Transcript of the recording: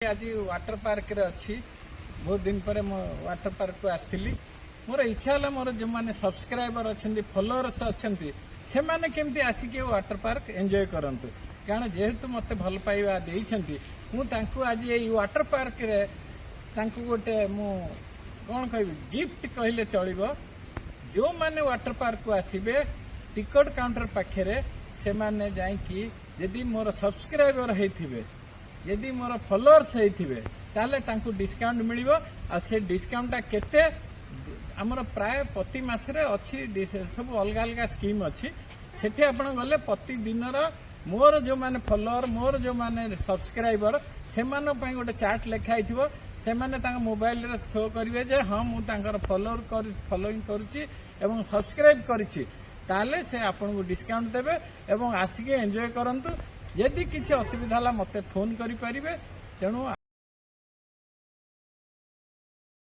आज water park रे अच्छी बहुत दिन पर वाटर पार्क को आसती मोर इच्छा है मोर जो मैंने सब्सक्राइबर अच्छा फॉलोअर्स अच्छा से मैंने केमती आसिक वाटर पार्क एंजॉय करंतु कारण जेहेतु मत भल पाइबा देइछंती मु आज ये वाटर पार्क रे तांकु गोटे मु कौन कह गिफ्ट कहले चलिबो जो मैंने वाटर पार्क को आसीबे टिकट काउंटर पाखे से मैंने जाइकी यदि मोर सब्सक्राइबर होइथिबे यदि मोर फॉलोअर्स होइथिबे ताले तांकु डिस्काउंट मिलिबो आ से डिस्काउंटटा केते हमर प्राय प्रति मासरे अछि सब अलग अलग स्कीम अछि सेठी आपण गले प्रति दिनर मोर जो माने फॉलोअर मोर जो माने सब्सक्राइबर से मानो पई गोटे चार्ट लेखा आइथिबो से माने तांका मोबाइल रे शो करिवे जे हां मु तांकर फॉलोइंग करूची एवं सब्सक्राइब करिछि ताले से आपण को डिस्काउंट देबे एवं आसिके एन्जॉय करंतु यदि किसी असुविधा ला मते फोन करि परिबे तेणु